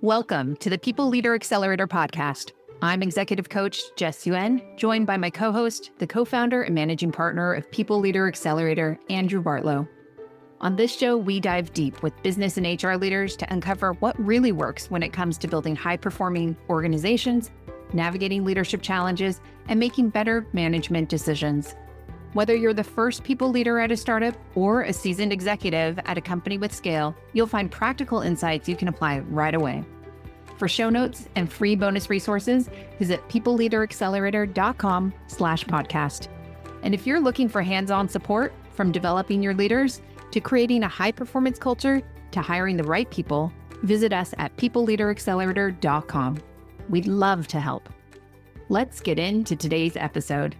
Welcome to the People Leader Accelerator Podcast. I'm Executive Coach Jess Yuen, joined by my co-host, the co-founder and managing partner of People Leader Accelerator, Andrew Bartlow. On this show, we dive deep with business and HR leaders to uncover what really works when it comes to building high-performing organizations, navigating leadership challenges, and making better management decisions. Whether you're the first people leader at a startup or a seasoned executive at a company with scale, you'll find practical insights you can apply right away. For show notes and free bonus resources, visit peopleleaderaccelerator.com/podcast. And if you're looking for hands-on support from developing your leaders to creating a high-performance culture to hiring the right people, visit us at peopleleaderaccelerator.com. We'd love to help. Let's get into today's episode.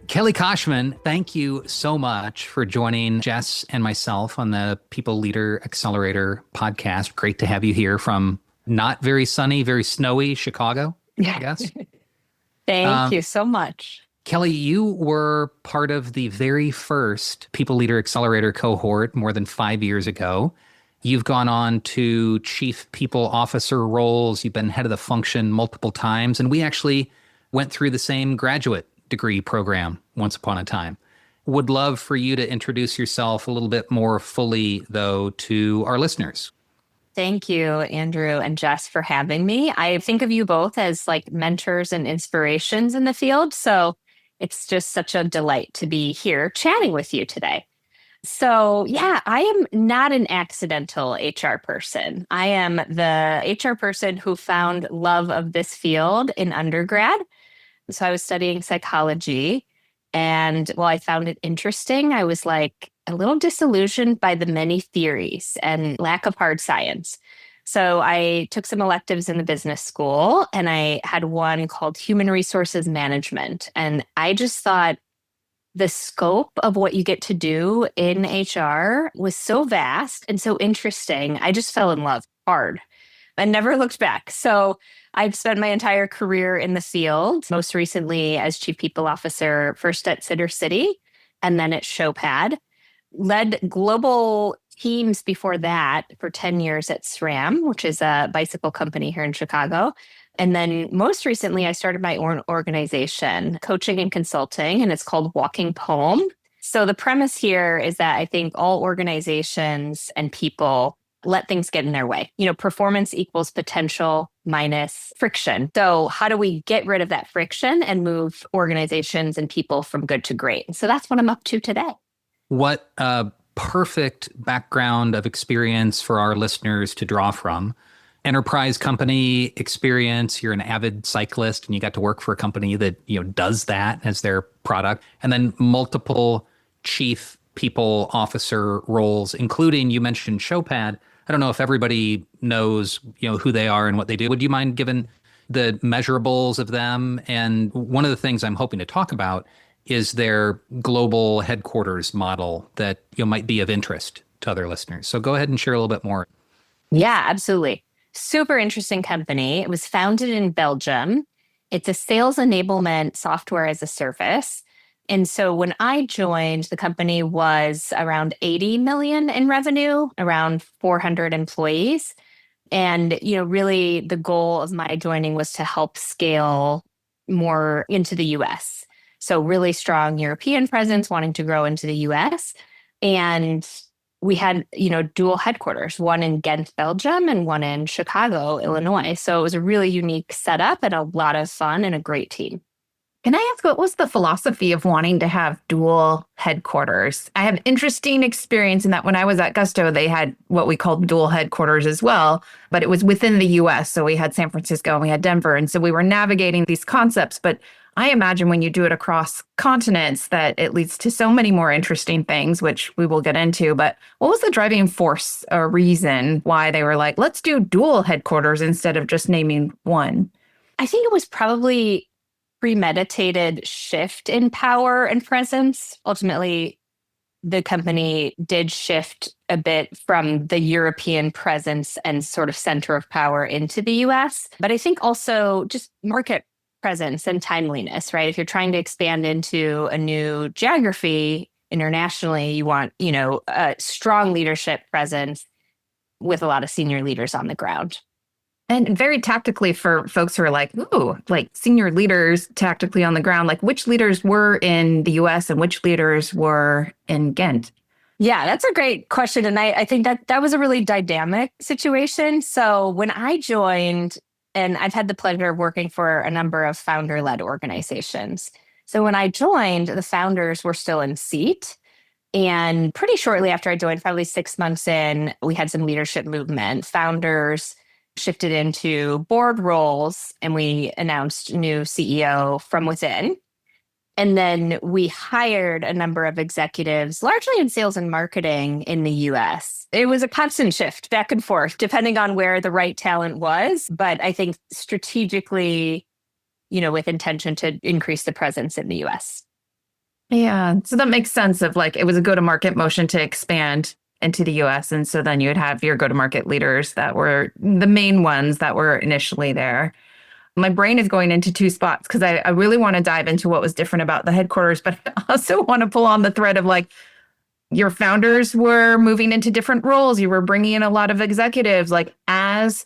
Kelli Koshman, thank you so much for joining Jess and myself on the People Leader Accelerator podcast. Great to have you here from not very sunny, very snowy Chicago, I guess. Thank you so much. Kelli, you were part of the very first People Leader Accelerator cohort more than 5 years ago. You've gone on to chief people officer roles. You've been head of the function multiple times, and we actually went through the same graduate degree program once upon a time. Would love for you to introduce yourself a little bit more fully, though, to our listeners. Thank you, Andrew and Jess, for having me. I think of you both as like mentors and inspirations in the field. So it's just such a delight to be here chatting with you today. So yeah, I am not an accidental HR person. I am the HR person who found love of this field in undergrad. So I was studying psychology, and while I found it interesting, I was like a little disillusioned by the many theories and lack of hard science. So I took some electives in the business school, and I had one called Human Resources Management. And I just thought the scope of what you get to do in HR was so vast and so interesting. I just fell in love hard and never looked back. So I've spent my entire career in the field, most recently as Chief People Officer, first at Sitter City and then at Showpad. Led global teams before that for 10 years at SRAM, which is a bicycle company here in Chicago. And then most recently, I started my own organization, coaching and consulting, and it's called Walking Poem. So the premise here is that I think all organizations and people let things get in their way. You know, performance equals potential minus friction. So how do we get rid of that friction and move organizations and people from good to great? And so that's what I'm up to today. What a perfect background of experience for our listeners to draw from. Enterprise company experience, you're an avid cyclist and you got to work for a company that, does that as their product. And then multiple chief people officer roles, including, you mentioned Showpad. I don't know if everybody knows, who they are and what they do. Would you mind giving the measurables of them? And one of the things I'm hoping to talk about is their global headquarters model that might be of interest to other listeners. So go ahead and share a little bit more. Yeah, absolutely. Super interesting company. It was founded in Belgium. It's a sales enablement software as a service. And so when I joined, the company was around 80 million in revenue, around 400 employees. And, really the goal of my joining was to help scale more into the US. So really strong European presence, wanting to grow into the US. And we had, dual headquarters, one in Ghent, Belgium, and one in Chicago, Illinois. So it was a really unique setup and a lot of fun and a great team. Can I ask, what was the philosophy of wanting to have dual headquarters? I have interesting experience in that when I was at Gusto, they had what we called dual headquarters as well, but it was within the US. So we had San Francisco and we had Denver. And so we were navigating these concepts. But I imagine when you do it across continents that it leads to so many more interesting things, which we will get into. But what was the driving force or reason why they were like, let's do dual headquarters instead of just naming one? I think it was probably premeditated shift in power and presence. Ultimately, the company did shift a bit from the European presence and sort of center of power into the US. But I think also just market presence and timeliness, right? If you're trying to expand into a new geography internationally, you want, a strong leadership presence with a lot of senior leaders on the ground. And very tactically for folks who are like, ooh, like senior leaders tactically on the ground, like which leaders were in the US and which leaders were in Ghent? Yeah, that's a great question. And I think that was a really dynamic situation. So when I joined, and I've had the pleasure of working for a number of founder-led organizations. So when I joined, the founders were still in seat. And pretty shortly after I joined, probably 6 months in, we had some leadership movement. Founders shifted into board roles, and we announced a new CEO from within. And then we hired a number of executives, largely in sales and marketing in the US. It was a constant shift back and forth, depending on where the right talent was. But I think strategically, with intention to increase the presence in the US. Yeah. So that makes sense of like, it was a go-to-market motion to expand into the US. And so then you would have your go-to-market leaders that were the main ones that were initially there. My brain is going into two spots because I really want to dive into what was different about the headquarters, but I also want to pull on the thread of like, your founders were moving into different roles. You were bringing in a lot of executives. Like as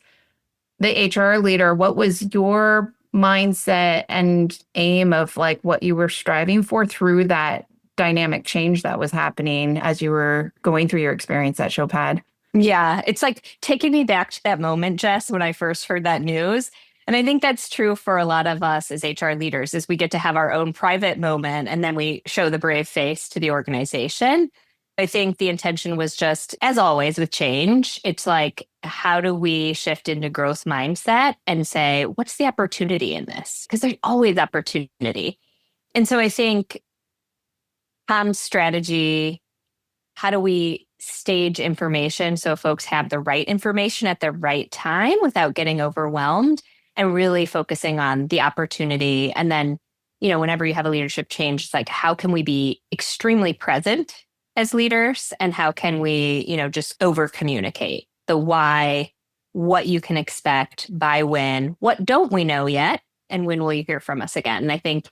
the HR leader, what was your mindset and aim of like what you were striving for through that dynamic change that was happening as you were going through your experience at Showpad? Yeah, it's like taking me back to that moment, Jess, when I first heard that news. And I think that's true for a lot of us as HR leaders, is we get to have our own private moment and then we show the brave face to the organization. I think the intention was just, as always with change, it's like, how do we shift into growth mindset and say, what's the opportunity in this? Because there's always opportunity. And so I think comm strategy, how do we stage information so folks have the right information at the right time without getting overwhelmed? And really focusing on the opportunity. And then, whenever you have a leadership change, it's like, how can we be extremely present as leaders? And how can we, just over communicate the why, what you can expect, by when, what don't we know yet, and when will you hear from us again? And I think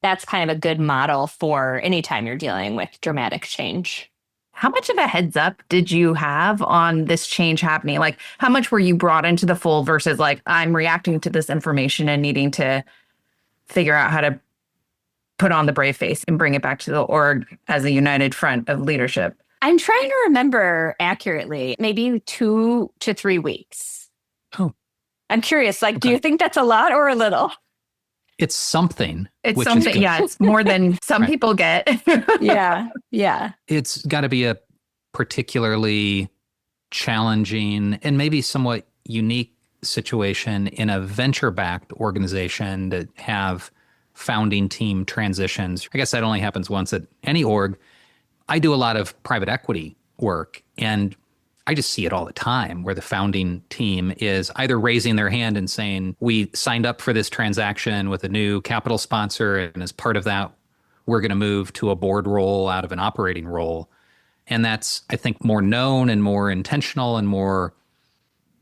that's kind of a good model for anytime you're dealing with dramatic change. How much of a heads up did you have on this change happening? Like, how much were you brought into the fold versus like, I'm reacting to this information and needing to figure out how to put on the brave face and bring it back to the org as a united front of leadership? I'm trying to remember accurately, maybe 2 to 3 weeks. Oh, I'm curious, like, Do you think that's a lot or a little? it's something. It's something. Yeah, it's more than some people get. Yeah. It's got to be a particularly challenging and maybe somewhat unique situation in a venture-backed organization to have founding team transitions. I guess that only happens once at any org. I do a lot of private equity work, and I just see it all the time where the founding team is either raising their hand and saying, we signed up for this transaction with a new capital sponsor, and as part of that, we're going to move to a board role out of an operating role. And that's, I think, more known and more intentional and more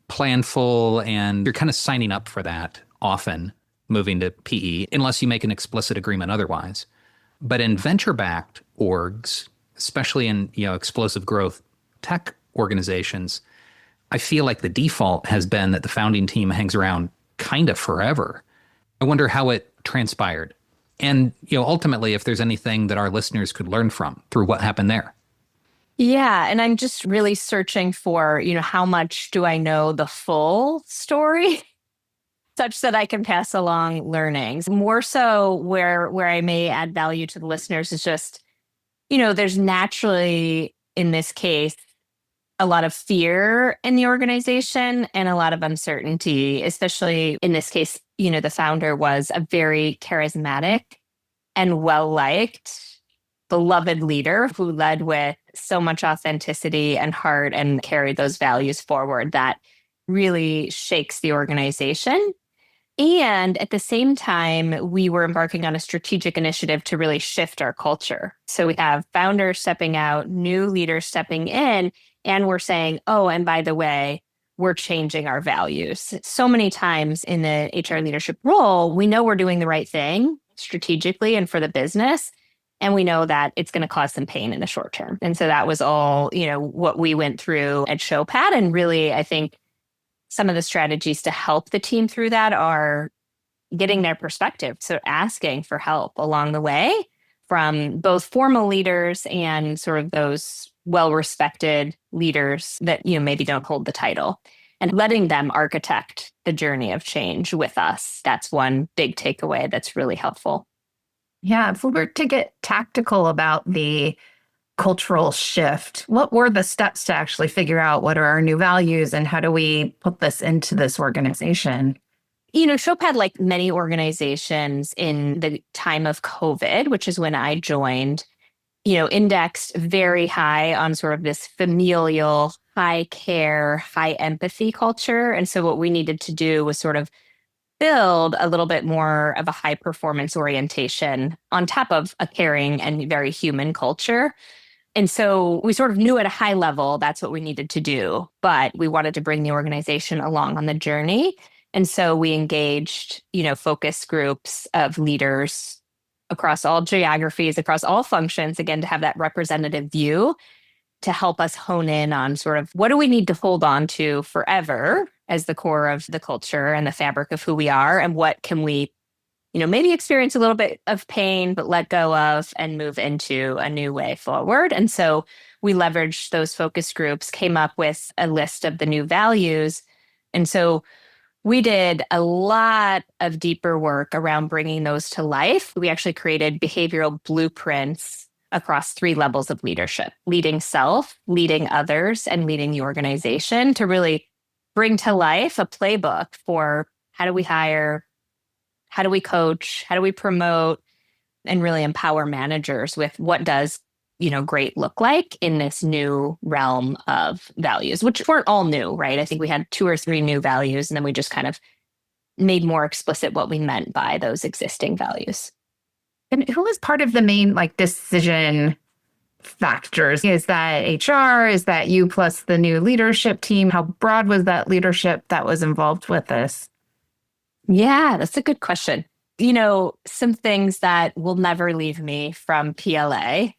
planful, and you're kind of signing up for that often, moving to PE, unless you make an explicit agreement otherwise. But in venture-backed orgs, especially in explosive growth tech organizations, I feel like the default has been that the founding team hangs around kind of forever. I wonder how it transpired. And, ultimately, if there's anything that our listeners could learn from through what happened there. Yeah. And I'm just really searching for, how much do I know the full story such that I can pass along learnings. More so where I may add value to the listeners is just, there's naturally, in this case, a lot of fear in the organization and a lot of uncertainty, especially in this case, the founder was a very charismatic and well-liked, beloved leader who led with so much authenticity and heart and carried those values forward that really shakes the organization. And at the same time, we were embarking on a strategic initiative to really shift our culture. So we have founders stepping out, new leaders stepping in, and we're saying, oh, and by the way, we're changing our values. So many times in the HR leadership role, we know we're doing the right thing strategically and for the business, And we know that it's going to cause some pain in the short term. And so that was all, what we went through at Showpad. And really, I think some of the strategies to help the team through that are getting their perspective. So asking for help along the way from both formal leaders and sort of those well-respected leaders that, maybe don't hold the title, and letting them architect the journey of change with us. That's one big takeaway that's really helpful. Yeah, if we were to get tactical about the cultural shift, what were the steps to actually figure out what are our new values and how do we put this into this organization? Showpad, like many organizations in the time of COVID, which is when I joined, indexed very high on sort of this familial, high care, high empathy culture. And so what we needed to do was sort of build a little bit more of a high performance orientation on top of a caring and very human culture. And so we sort of knew at a high level that's what we needed to do, but we wanted to bring the organization along on the journey. And so we engaged, focus groups of leaders across all geographies, across all functions, again, to have that representative view to help us hone in on sort of what do we need to hold on to forever as the core of the culture and the fabric of who we are, and what can we, maybe experience a little bit of pain, but let go of and move into a new way forward. And so we leveraged those focus groups, came up with a list of the new values. And so we did a lot of deeper work around bringing those to life. We actually created behavioral blueprints across 3 levels of leadership: leading self, leading others, and leading the organization, to really bring to life a playbook for how do we hire, how do we coach, how do we promote, and really empower managers with what does, great look like in this new realm of values, which weren't all new, right? I think we had 2 or 3 new values, and then we just kind of made more explicit what we meant by those existing values. And who was part of the main decision factors? Is that HR? Is that you plus the new leadership team? How broad was that leadership that was involved with this? Yeah, that's a good question. Some things that will never leave me from PLA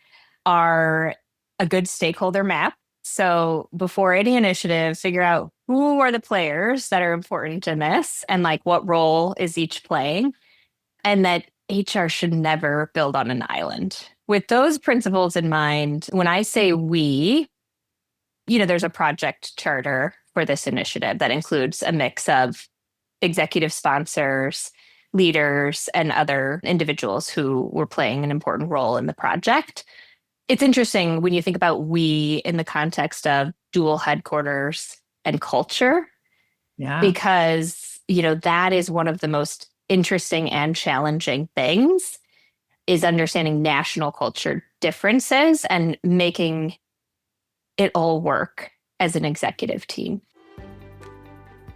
are a good stakeholder map. So before any initiative, figure out who are the players that are important in this and what role is each playing. And that HR should never build on an island. With those principles in mind, when I say we, there's a project charter for this initiative that includes a mix of executive sponsors, leaders, and other individuals who were playing an important role in the project. It's interesting when you think about we in the context of dual headquarters and culture, because, that is one of the most interesting and challenging things, is understanding national culture differences and making it all work as an executive team.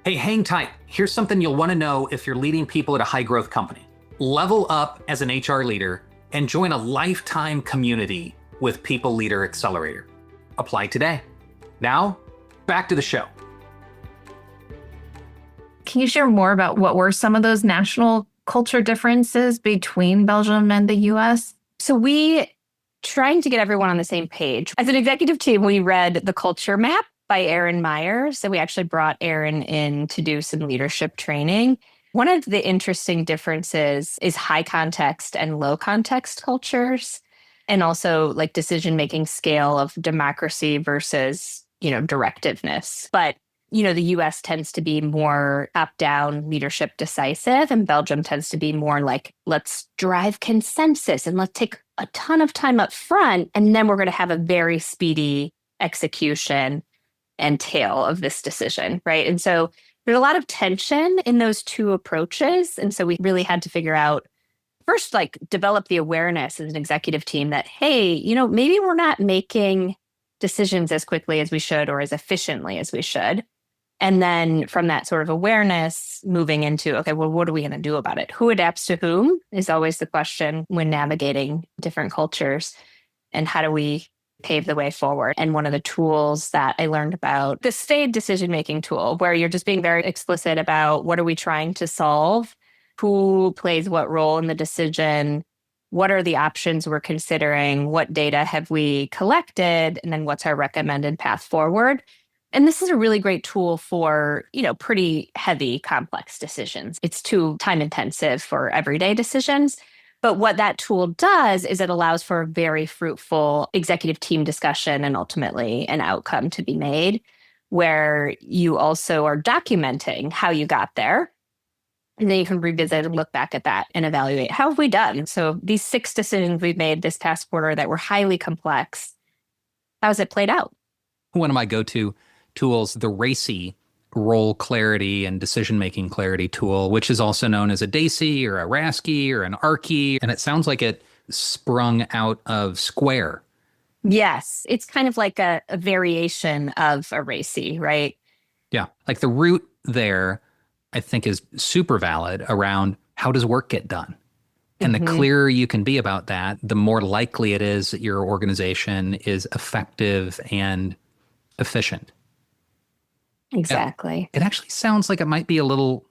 Hey, hang tight. Here's something you'll want to know if you're leading people at a high growth company. Level up as an HR leader and join a lifetime community with People Leader Accelerator. Apply today. Now, back to the show. Can you share more about what were some of those national culture differences between Belgium and the US? So we, trying to get everyone on the same page. As an executive team, we read The Culture Map by Erin Myers. So we actually brought Erin in to do some leadership training. One of the interesting differences is high context and low context cultures, and also decision-making scale of democracy versus, directiveness. But the US tends to be more up-down, leadership decisive, and Belgium tends to be more let's drive consensus and let's take a ton of time up front, and then we're going to have a very speedy execution and tail of this decision, right? And so there's a lot of tension in those 2 approaches. And so we really had to figure out, first, develop the awareness as an executive team that, hey, maybe we're not making decisions as quickly as we should or as efficiently as we should. And then from that sort of awareness, moving into, okay, well, what are we going to do about it? Who adapts to whom is always the question when navigating different cultures. And how do we pave the way forward? And one of the tools that I learned about, the STAID decision-making tool, where you're just being very explicit about what are we trying to solve, who plays what role in the decision, what are the options we're considering? What data have we collected? And then what's our recommended path forward? And this is a really great tool for, pretty heavy, complex decisions. It's too time intensive for everyday decisions. But what that tool does is it allows for a very fruitful executive team discussion and ultimately an outcome to be made where you also are documenting how you got there. And then you can revisit and look back at that and evaluate, how have we done? So these 6 decisions we've made this past quarter that were highly complex, how's it played out? One of my go-to tools, the RACI, role clarity and decision-making clarity tool, which is also known as a DACI or a RASCI or an ARCI. And it sounds like it sprung out of Square. Yes, it's kind of like a variation of a RACI, right? Yeah, like the root there, I think, is super valid around how does work get done? And the clearer you can be about that, the more likely it is that your organization is effective and efficient. Exactly. It actually sounds like it might be a little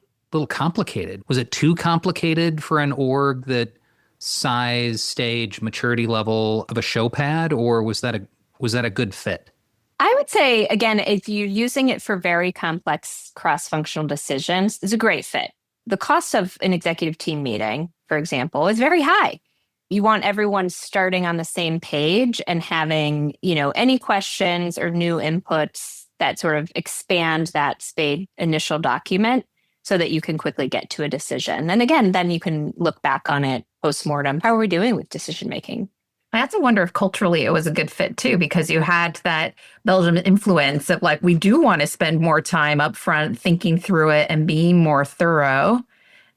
complicated. Was it too complicated for an org that size, stage, maturity level of a show pad, or was that a good fit? I would say, again, if you're using it for very complex cross-functional decisions, it's a great fit. The cost of an executive team meeting, for example, is very high. You want everyone starting on the same page and having, any questions or new inputs that sort of expand that SPADE initial document so that you can quickly get to a decision. And again, then you can look back on it post-mortem. How are we doing with decision making? I have to wonder if culturally it was a good fit too, because you had that Belgium influence of we do want to spend more time up front thinking through it and being more thorough.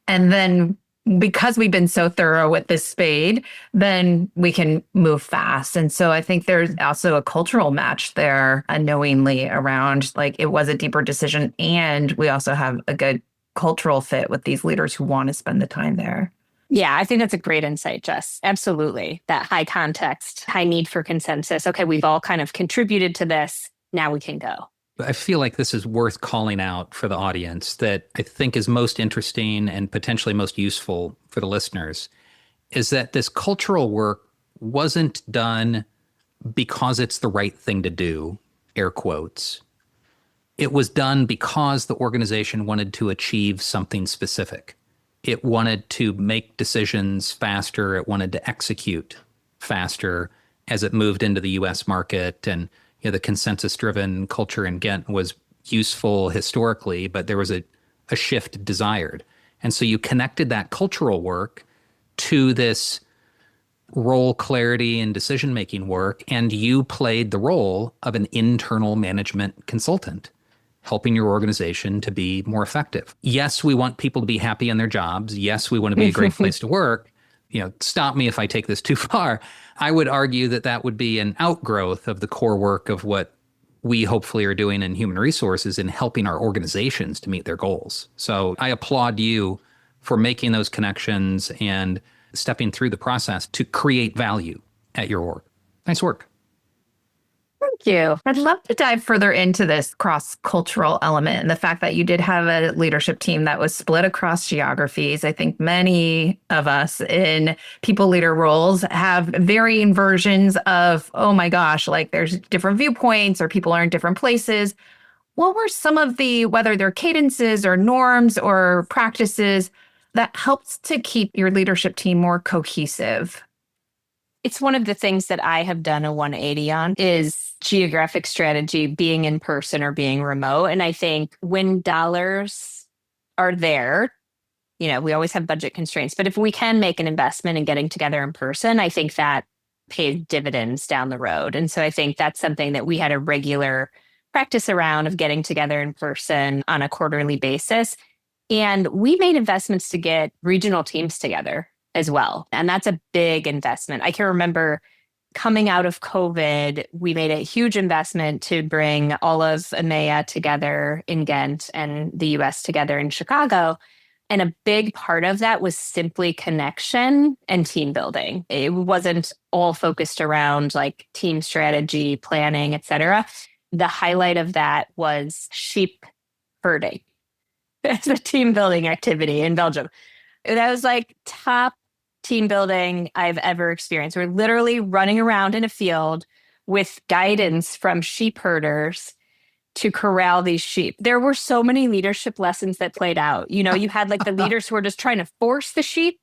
And then because we've been so thorough with this SPADE, then we can move fast. And so I think there's also a cultural match there unknowingly around it was a deeper decision. And we also have a good cultural fit with these leaders who want to spend the time there. Yeah, I think that's a great insight, Jess. Absolutely. That high context, high need for consensus. Okay, we've all kind of contributed to this. Now we can go. I feel like this is worth calling out for the audience that I think is most interesting and potentially most useful for the listeners is that this cultural work wasn't done because it's the right thing to do, air quotes. It was done because the organization wanted to achieve something specific. It wanted to make decisions faster. It wanted to execute faster as it moved into the US market. And the consensus-driven culture in Ghent was useful historically, but there was a shift desired. And so you connected that cultural work to this role clarity and decision-making work, and you played the role of an internal management consultant, helping your organization to be more effective. Yes, we want people to be happy in their jobs. Yes, we want to be a great place to work. Stop me if I take this too far. I would argue that that would be an outgrowth of the core work of what we hopefully are doing in human resources in helping our organizations to meet their goals. So I applaud you for making those connections and stepping through the process to create value at your org. Nice work. Thank you. I'd love to dive further into this cross-cultural element and the fact that you did have a leadership team that was split across geographies. I think many of us in people leader roles have varying versions of, oh my gosh, there's different viewpoints or people are in different places. What were some of the, whether they're cadences or norms or practices that helped to keep your leadership team more cohesive? It's one of the things that I have done a 180 on is geographic strategy, being in person or being remote. And I think when dollars are there, we always have budget constraints, but if we can make an investment in getting together in person, I think that pays dividends down the road. And so I think that's something that we had a regular practice around of getting together in person on a quarterly basis. And we made investments to get regional teams together as well. And that's a big investment. I can remember coming out of COVID, we made a huge investment to bring all of EMEA together in Ghent and the US together in Chicago. And a big part of that was simply connection and team building. It wasn't all focused around team strategy, planning, et cetera. The highlight of that was sheep herding as a team building activity in Belgium. That was top team building I've ever experienced. We're literally running around in a field with guidance from sheep herders to corral these sheep. There were so many leadership lessons that played out. You had like the leaders who were just trying to force the sheep,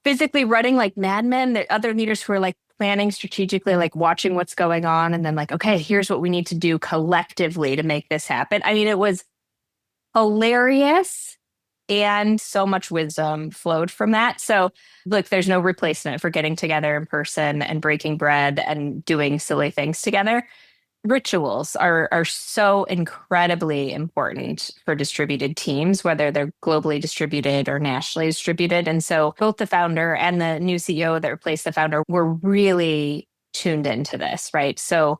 physically running like madmen. The other leaders who were like planning strategically, like watching what's going on. And then like, okay, here's what we need to do collectively to make this happen. I mean, it was hilarious. And so much wisdom flowed from that. So look, there's no replacement for getting together in person and breaking bread and doing silly things together. Rituals are so incredibly important for distributed teams, whether they're globally distributed or nationally distributed. And so both the founder and the new CEO that replaced the founder were really tuned into this, right? So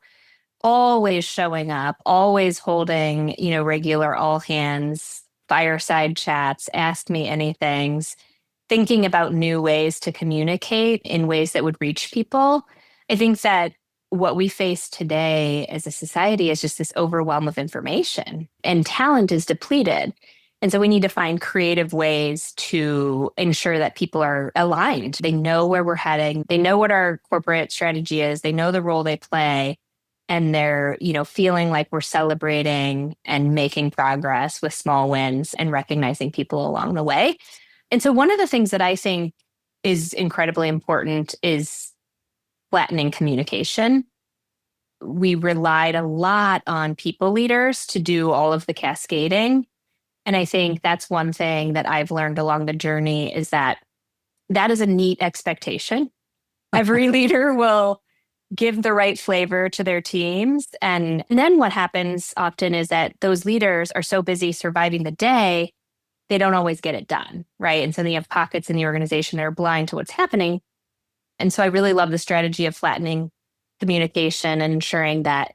always showing up, always holding, regular all hands, fireside chats, ask me anythings, thinking about new ways to communicate in ways that would reach people. I think that what we face today as a society is just this overwhelm of information, and talent is depleted. And so we need to find creative ways to ensure that people are aligned. They know where we're heading. They know what our corporate strategy is. They know the role they play. And they're, feeling like we're celebrating and making progress with small wins and recognizing people along the way. And so one of the things that I think is incredibly important is flattening communication. We relied a lot on people leaders to do all of the cascading. And I think that's one thing that I've learned along the journey is that is a neat expectation. Every leader will give the right flavor to their teams. And then what happens often is that those leaders are so busy surviving the day, they don't always get it done, right? And so you have pockets in the organization that are blind to what's happening. And so I really love the strategy of flattening communication and ensuring that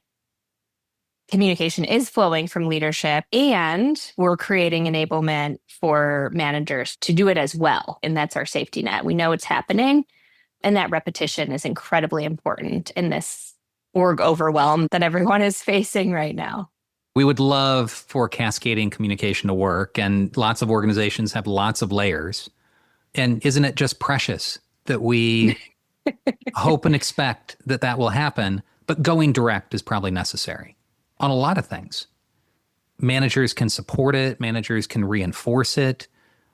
communication is flowing from leadership, and we're creating enablement for managers to do it as well. And that's our safety net. We know it's happening. And that repetition is incredibly important in this org overwhelm that everyone is facing right now. We would love for cascading communication to work, and lots of organizations have lots of layers. And isn't it just precious that we hope and expect that will happen, but going direct is probably necessary on a lot of things. Managers can support it, managers can reinforce it,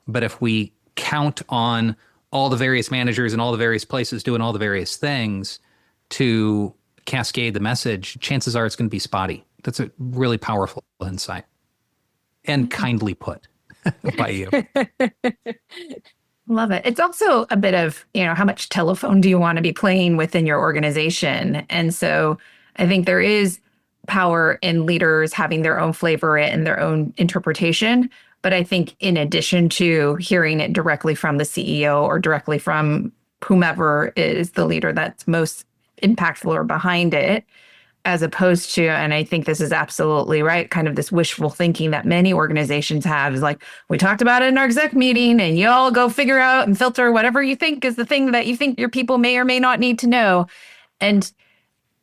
but if we count on all the various managers and all the various places doing all the various things to cascade the message, chances are it's going to be spotty. That's a really powerful insight and kindly put by you. Love it. It's also a bit of, how much telephone do you want to be playing within your organization? And so I think there is power in leaders having their own flavor and their own interpretation. But I think in addition to hearing it directly from the CEO or directly from whomever is the leader that's most impactful or behind it, as opposed to, and I think this is absolutely right, kind of this wishful thinking that many organizations have is like, we talked about it in our exec meeting and you all go figure out and filter whatever you think is the thing that you think your people may or may not need to know. And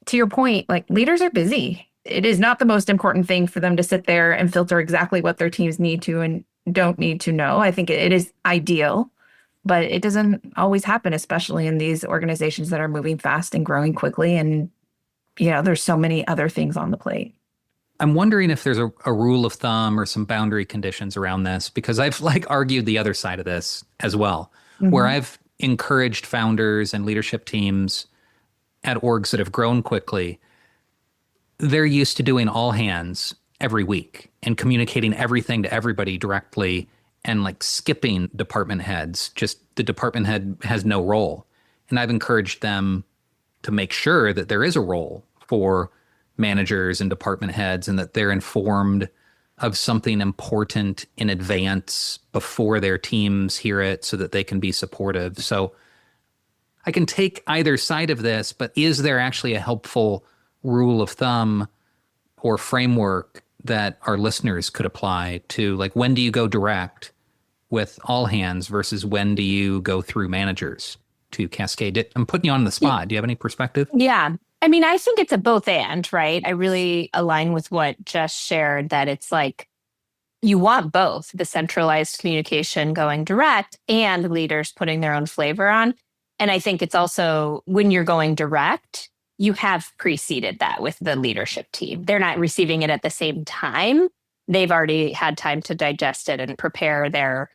to your point, like leaders are busy. It is not the most important thing for them to sit there and filter exactly what their teams need to and don't need to know. I think it is ideal, but it doesn't always happen, especially in these organizations that are moving fast and growing quickly. And, there's so many other things on the plate. I'm wondering if there's a rule of thumb or some boundary conditions around this, because I've argued the other side of this as well, where I've encouraged founders and leadership teams at orgs that have grown quickly. They're used to doing all hands every week and communicating everything to everybody directly and skipping department heads. Just the department head has no role. And I've encouraged them to make sure that there is a role for managers and department heads and that they're informed of something important in advance before their teams hear it so that they can be supportive. So I can take either side of this, but is there actually a helpful rule of thumb or framework that our listeners could apply to when do you go direct with all hands versus when do you go through managers to cascade it? I'm putting you on the spot. Do you have any perspective? Yeah. I mean, I think it's a both and, right? I really align with what Jess shared, that it's you want both the centralized communication going direct and leaders putting their own flavor on. And I think it's also when you're going direct, you have preceded that with the leadership team. They're not receiving it at the same time. They've already had time to digest it and prepare their,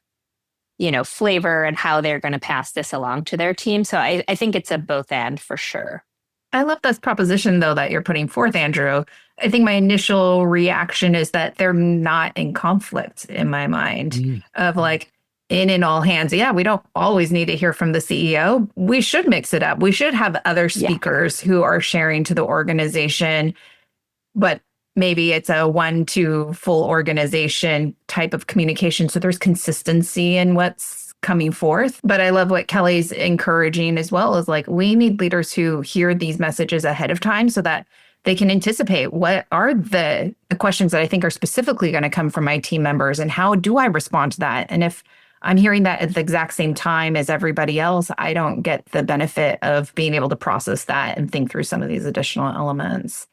flavor and how they're going to pass this along to their team. So I think it's a both and for sure. I love this proposition, though, that you're putting forth, Andrew. I think my initial reaction is that they're not in conflict in my mind of like in and all hands. Yeah, we don't always need to hear from the CEO. We should mix it up. We should have other speakers who are sharing to the organization, but maybe it's a 1-2 full organization type of communication. So there's consistency in what's coming forth. But I love what Kelli's encouraging as well, is like, we need leaders who hear these messages ahead of time so that they can anticipate what are the questions that I think are specifically going to come from my team members and how do I respond to that? And if I'm hearing that at the exact same time as everybody else, I don't get the benefit of being able to process that and think through some of these additional elements.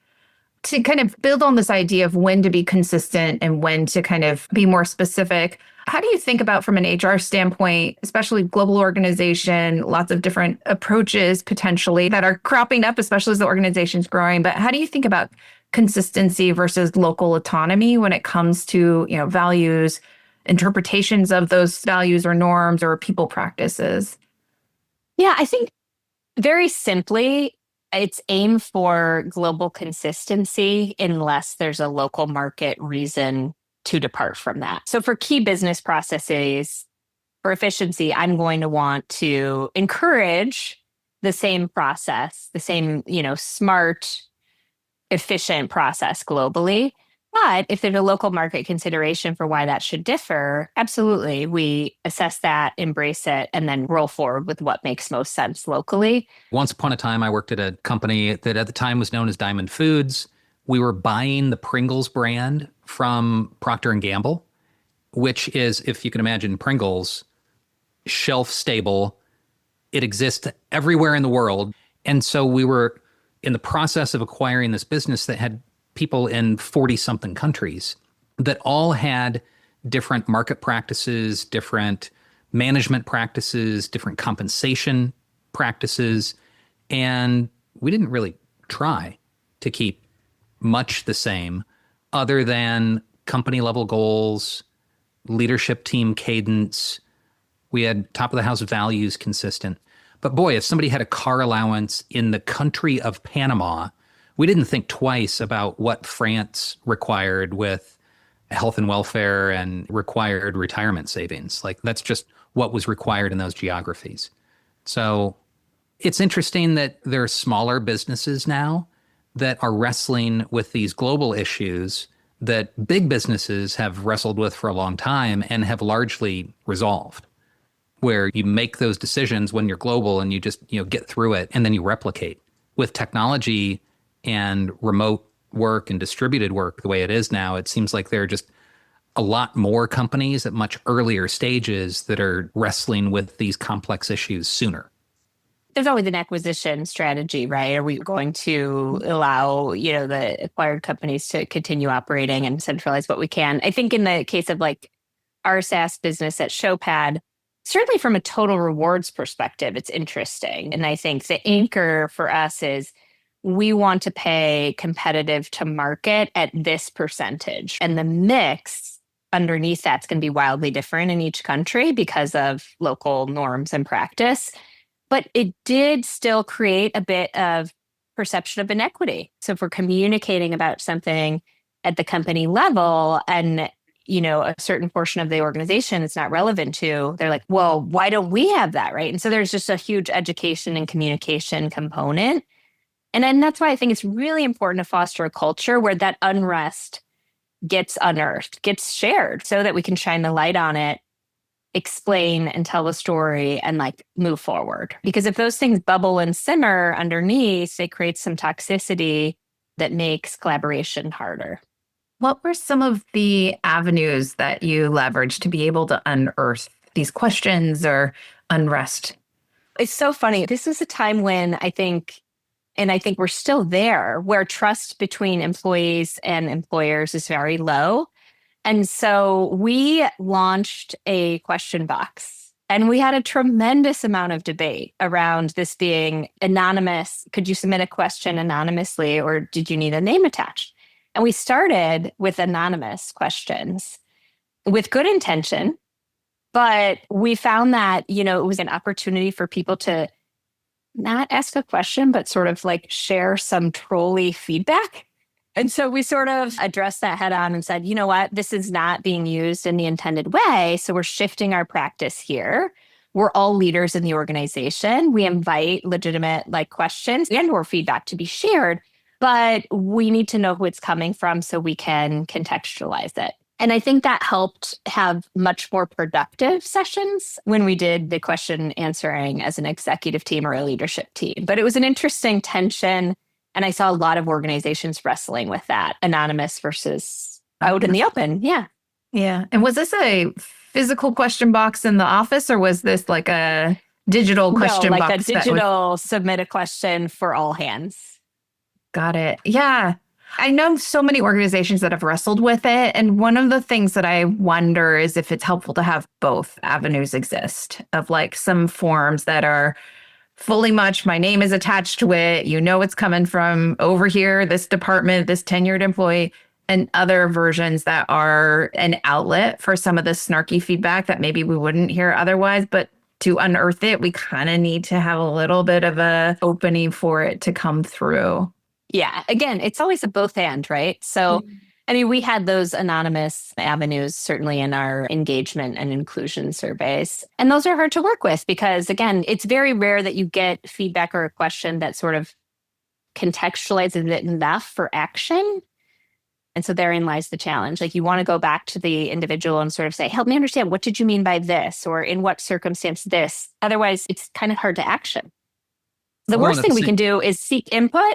To kind of build on this idea of when to be consistent and when to kind of be more specific, how do you think about from an HR standpoint, especially global organization, lots of different approaches potentially that are cropping up, especially as the organization's growing, but how do you think about consistency versus local autonomy when it comes to, values, interpretations of those values or norms or people practices? Yeah, I think very simply, it's aim for global consistency unless there's a local market reason to depart from that. So for key business processes, for efficiency, I'm going to want to encourage the same process, the same, smart, efficient process globally. But if there's a local market consideration for why that should differ, absolutely, we assess that, embrace it, and then roll forward with what makes most sense locally. Once upon a time, I worked at a company that at the time was known as Diamond Foods. We were buying the Pringles brand from Procter & Gamble, which is, if you can imagine Pringles, shelf stable. It exists everywhere in the world. And so we were in the process of acquiring this business that had people in 40-something countries that all had different market practices, different management practices, different compensation practices. And we didn't really try to keep much the same other than company level goals, leadership team cadence. We had top of the house values consistent. But boy, if somebody had a car allowance in the country of Panama, we didn't think twice about what France required with health and welfare and required retirement savings. Like that's just what was required in those geographies. So it's interesting that there are smaller businesses now that are wrestling with these global issues that big businesses have wrestled with for a long time and have largely resolved, where you make those decisions when you're global and you just, get through it and then you replicate. With technology and remote work and distributed work the way it is now, it seems like there are just a lot more companies at much earlier stages that are wrestling with these complex issues sooner. There's always an acquisition strategy, right? Are we going to allow, the acquired companies to continue operating and centralize what we can? I think in the case of like our SaaS business at Showpad, certainly from a total rewards perspective, it's interesting. And I think the anchor for us is we want to pay competitive to market at this percentage. And the mix underneath that's going to be wildly different in each country because of local norms and practice. But it did still create a bit of perception of inequity. So if we're communicating about something at the company level and a certain portion of the organization it's not relevant to, they're like, well, why don't we have that, right? And so there's just a huge education and communication component. And then that's why I think it's really important to foster a culture where that unrest gets unearthed, gets shared so that we can shine the light on it, explain and tell the story and move forward. Because if those things bubble and simmer underneath, it creates some toxicity that makes collaboration harder. What were some of the avenues that you leveraged to be able to unearth these questions or unrest? It's so funny. This was a time when I think we're still there, where trust between employees and employers is very low. And so we launched a question box, and we had a tremendous amount of debate around this being anonymous. Could you submit a question anonymously, or did you need a name attached? And we started with anonymous questions with good intention, but we found that, it was an opportunity for people to not ask a question, but sort of like share some trolly feedback. And so we sort of addressed that head on and said, you know what, this is not being used in the intended way. So we're shifting our practice here. We're all leaders in the organization. We invite legitimate questions and or feedback to be shared, but we need to know who it's coming from so we can contextualize it. And I think that helped have much more productive sessions when we did the question answering as an executive team or a leadership team. But it was an interesting tension. And I saw a lot of organizations wrestling with that, anonymous versus out in the open. Yeah. Yeah. And was this a physical question box in the office, or was this like a digital question box? No, like a digital submit a question for all hands. Got it. Yeah. I know so many organizations that have wrestled with it. And one of the things that I wonder is if it's helpful to have both avenues exist, of some forms that are fully much my name is attached to it. It's coming from over here, this department, this tenured employee, and other versions that are an outlet for some of the snarky feedback that maybe we wouldn't hear otherwise. But to unearth it, we kind of need to have a little bit of a opening for it to come through. Yeah. Again, it's always a both and, right? So, we had those anonymous avenues certainly in our engagement and inclusion surveys. And those are hard to work with because, again, it's very rare that you get feedback or a question that sort of contextualizes it enough for action. And so therein lies the challenge. You want to go back to the individual and sort of say, help me understand, what did you mean by this? Or in what circumstance this? Otherwise, it's kind of hard to action. The worst thing we can do is seek input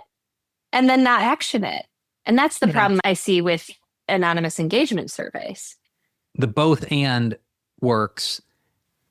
and then not action it. And that's the problem I see with anonymous engagement surveys. The both and works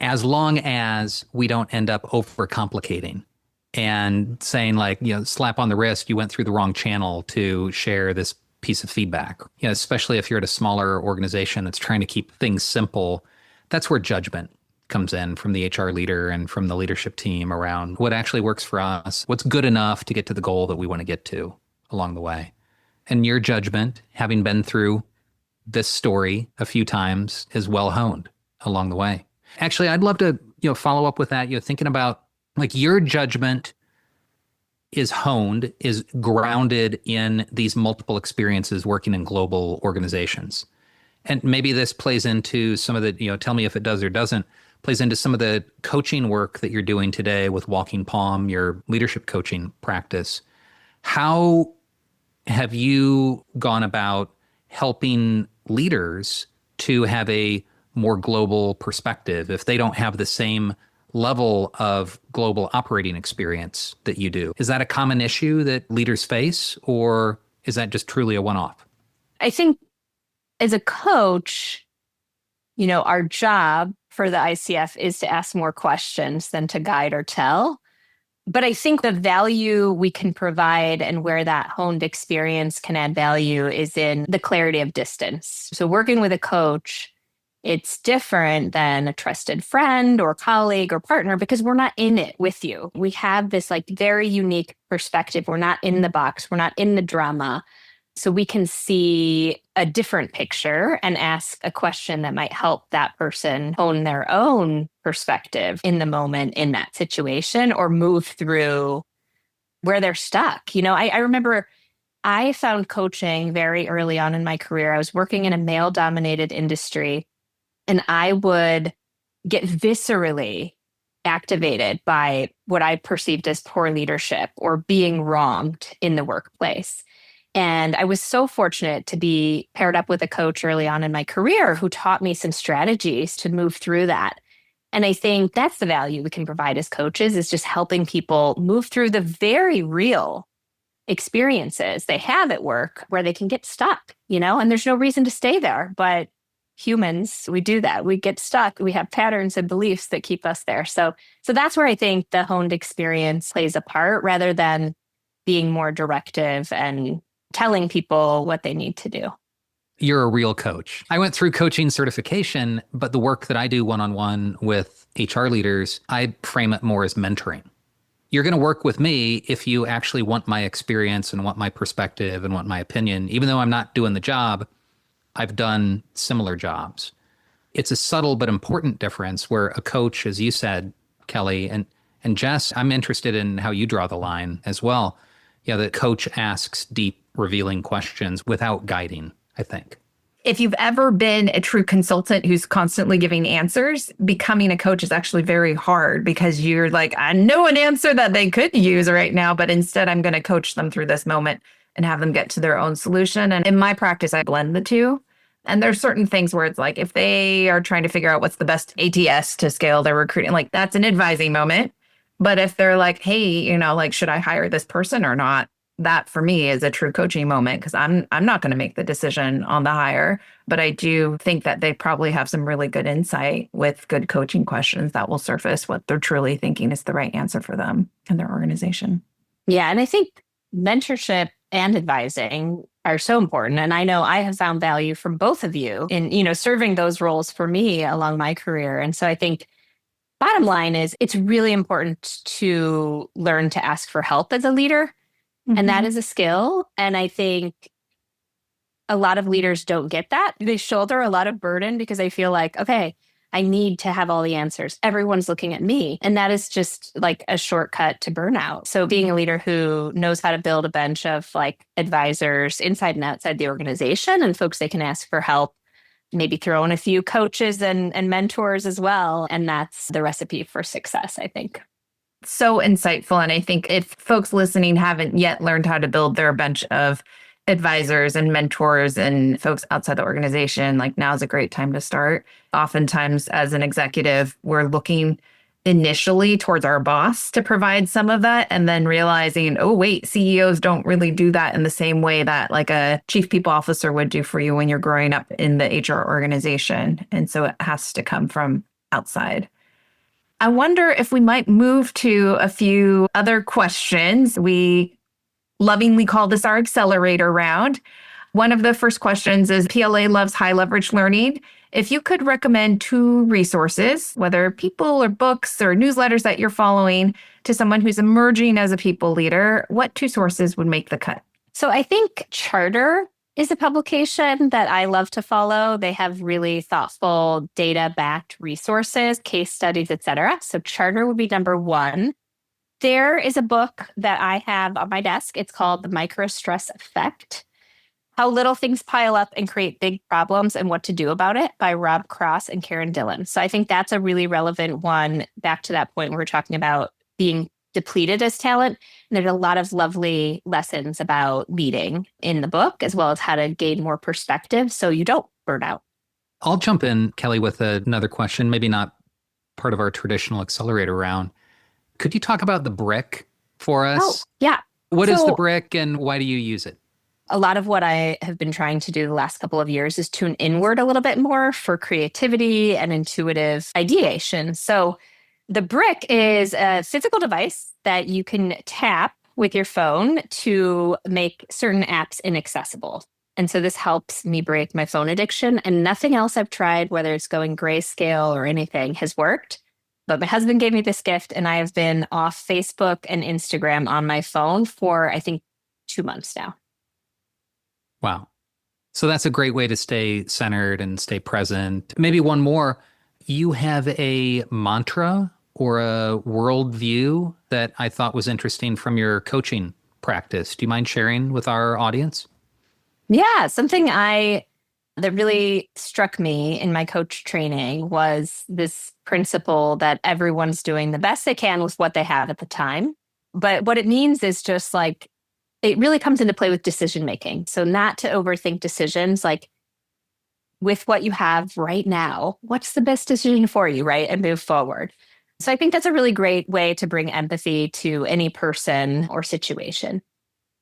as long as we don't end up overcomplicating and saying slap on the wrist, you went through the wrong channel to share this piece of feedback. Especially if you're at a smaller organization that's trying to keep things simple, that's where judgment comes in from the HR leader and from the leadership team around what actually works for us, what's good enough to get to the goal that we want to get to along the way. And your judgment, having been through this story a few times, is well honed along the way. Actually, I'd love to, follow up with that. Thinking about your judgment is honed, is grounded in these multiple experiences working in global organizations. And maybe this plays into some of the, tell me if it does or doesn't, plays into some of the coaching work that you're doing today with Walking Palm, your leadership coaching practice. How have you gone about helping leaders to have a more global perspective if they don't have the same level of global operating experience that you do? Is that a common issue that leaders face, or is that just truly a one-off? I think as a coach, our job for the ICF is to ask more questions than to guide or tell. But I think the value we can provide and where that honed experience can add value is in the clarity of distance. So working with a coach, it's different than a trusted friend or colleague or partner because we're not in it with you. We have this very unique perspective. We're not in the box. We're not in the drama. So we can see a different picture and ask a question that might help that person hone their own perspective in the moment in that situation or move through where they're stuck. I remember I found coaching very early on in my career. I was working in a male-dominated industry, and I would get viscerally activated by what I perceived as poor leadership or being wronged in the workplace. And I was so fortunate to be paired up with a coach early on in my career who taught me some strategies to move through that. And I think that's the value we can provide as coaches, is just helping people move through the very real experiences they have at work where they can get stuck, and there's no reason to stay there. But humans, we do that. We get stuck. We have patterns and beliefs that keep us there. So that's where I think the honed experience plays a part rather than being more directive and telling people what they need to do. You're a real coach. I went through coaching certification, but the work that I do one-on-one with HR leaders, I frame it more as mentoring. You're going to work with me if you actually want my experience and want my perspective and want my opinion. Even though I'm not doing the job, I've done similar jobs. It's a subtle but important difference where a coach, as you said, Kelli, and Jess, I'm interested in how you draw the line as well. Yeah, the coach asks deep, revealing questions without guiding, I think. If you've ever been a true consultant who's constantly giving answers, becoming a coach is actually very hard because you're like, I know an answer that they could use right now, but instead I'm going to coach them through this moment and have them get to their own solution. And in my practice, I blend the two. And there's certain things where it's like, if they are trying to figure out what's the best ATS to scale their recruiting, like that's an advising moment. But if they're like, hey, like, should I hire this person or not? That for me is a true coaching moment because I'm not going to make the decision on the hire, but I do think that they probably have some really good insight with good coaching questions that will surface what they're truly thinking is the right answer for them and their organization. Yeah. And I think mentorship and advising are so important. And I know I have found value from both of you in, serving those roles for me along my career. And so I think bottom line is it's really important to learn to ask for help as a leader. And that is a skill. And I think a lot of leaders don't get that. They shoulder a lot of burden because they feel like, okay, I need to have all the answers. Everyone's looking at me. And that is just like a shortcut to burnout. So being a leader who knows how to build a bench of like advisors inside and outside the organization and folks they can ask for help, maybe throw in a few coaches and mentors as well. And that's the recipe for success, I think. So insightful. And I think if folks listening haven't yet learned how to build their bench of advisors and mentors and folks outside the organization, like now's a great time to start. Oftentimes as an executive, we're looking initially towards our boss to provide some of that and then realizing, oh, wait, CEOs don't really do that in the same way that like a chief people officer would do for you when you're growing up in the HR organization. And so it has to come from outside. I wonder if we might move to a few other questions. We lovingly call this our accelerator round. One of the first questions is PLA loves high leverage learning. If you could recommend 2 resources, whether people or books or newsletters that you're following to someone who's emerging as a people leader, what 2 sources would make the cut? So I think Charter is a publication that I love to follow. They have really thoughtful data-backed resources, case studies, et cetera. So Charter would be number 1. There is a book that I have on my desk. It's called The Microstress Effect: How Little Things Pile Up and Create Big Problems and What to Do About It by Rob Cross and Karen Dillon. So I think that's a really relevant one back to that point where we're talking about being depleted as talent. And there's a lot of lovely lessons about leading in the book, as well as how to gain more perspective so you don't burn out. I'll jump in, Kelli, with another question, maybe not part of our traditional accelerator round. Could you talk about the brick for us? Oh, yeah. What is the brick and why do you use it? A lot of what I have been trying to do the last couple of years is tune inward a little bit more for creativity and intuitive ideation. So the brick is a physical device that you can tap with your phone to make certain apps inaccessible. And so this helps me break my phone addiction. And nothing else I've tried, whether it's going grayscale or anything, has worked. But my husband gave me this gift and I have been off Facebook and Instagram on my phone for, I think, 2 months now. Wow. So that's a great way to stay centered and stay present. Maybe one more. You have a mantra or a worldview that I thought was interesting from your coaching practice. Do you mind sharing with our audience? Yeah, something that really struck me in my coach training was this principle that everyone's doing the best they can with what they have at the time. But what it means is just like, it really comes into play with decision making. So not to overthink decisions, like with what you have right now, what's the best decision for you, right? And move forward. So I think that's a really great way to bring empathy to any person or situation.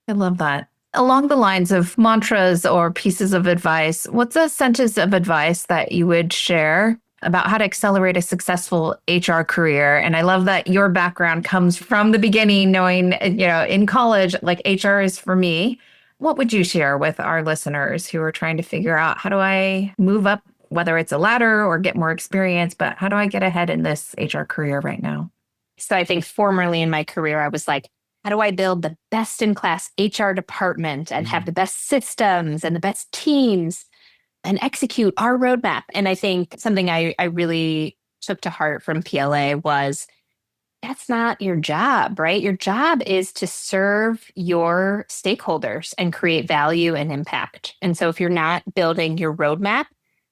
I love that. Along the lines of mantras or pieces of advice, what's a sentence of advice that you would share about how to accelerate a successful HR career? And I love that your background comes from the beginning, knowing, in college, like HR is for me. what would you share with our listeners who are trying to figure out, how do I move up, whether it's a ladder or get more experience, but how do I get ahead in this HR career right now? So I think formerly in my career, I was like, how do I build the best in class HR department and have the best systems and the best teams and execute our roadmap? And I think something I really took to heart from PLA was, that's not your job, right? Your job is to serve your stakeholders and create value and impact. And so if you're not building your roadmap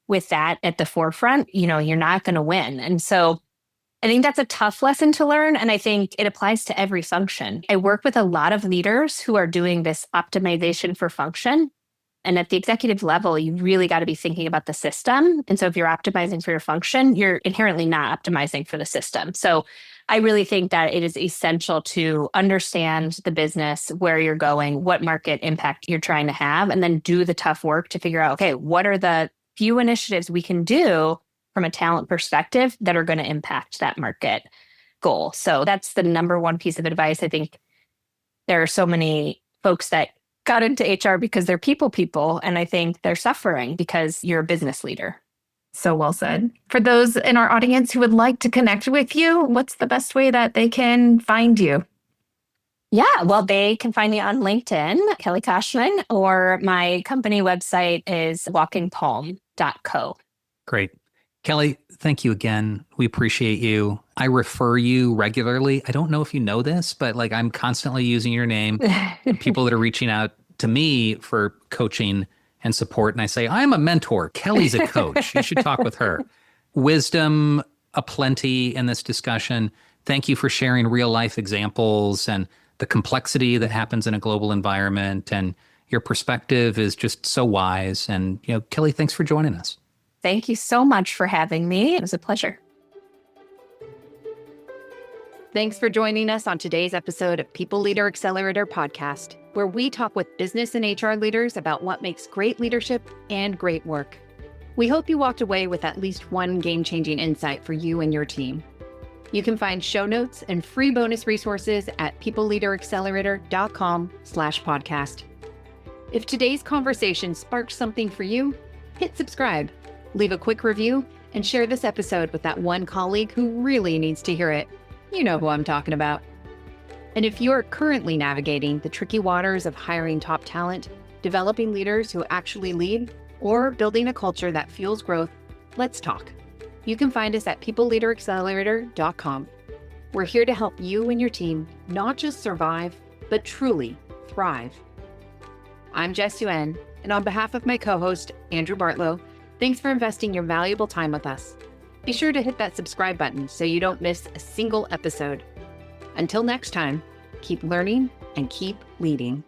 with that at the forefront, you're not going to win. And so I think that's a tough lesson to learn. And I think it applies to every function. I work with a lot of leaders who are doing this optimization for function. And at the executive level, you really got to be thinking about the system. And so if you're optimizing for your function, you're inherently not optimizing for the system. So I really think that it is essential to understand the business, where you're going, what market impact you're trying to have, and then do the tough work to figure out, okay, what are the few initiatives we can do from a talent perspective that are going to impact that market goal. So that's the number one piece of advice. I think there are so many folks that got into HR because they're people, and I think they're suffering because you're a business leader. So well said. For those in our audience who would like to connect with you, what's the best way that they can find you? Yeah, well, they can find me on LinkedIn, Kelli Koshman, or my company website is walkingpalm.co. Great. Kelli, thank you again. We appreciate you. I refer you regularly. I don't know if you know this, but I'm constantly using your name. People that are reaching out to me for coaching and support. And I say, I'm a mentor. Kelli's a coach. You should talk with her. Wisdom aplenty in this discussion. Thank you for sharing real life examples and the complexity that happens in a global environment. And your perspective is just so wise. And, Kelli, thanks for joining us. Thank you so much for having me. It was a pleasure. Thanks for joining us on today's episode of People Leader Accelerator Podcast, where we talk with business and HR leaders about what makes great leadership and great work. We hope you walked away with at least one game-changing insight for you and your team. You can find show notes and free bonus resources at peopleleaderaccelerator.com/podcast. If today's conversation sparked something for you, hit subscribe, leave a quick review, and share this episode with that one colleague who really needs to hear it. You know who I'm talking about. And if you're currently navigating the tricky waters of hiring top talent, developing leaders who actually lead, or building a culture that fuels growth, let's talk. You can find us at peopleleaderaccelerator.com. We're here to help you and your team not just survive, but truly thrive. I'm Jess Yuen, and on behalf of my co-host, Andrew Bartlow, thanks for investing your valuable time with us. Be sure to hit that subscribe button so you don't miss a single episode. Until next time, keep learning and keep leading.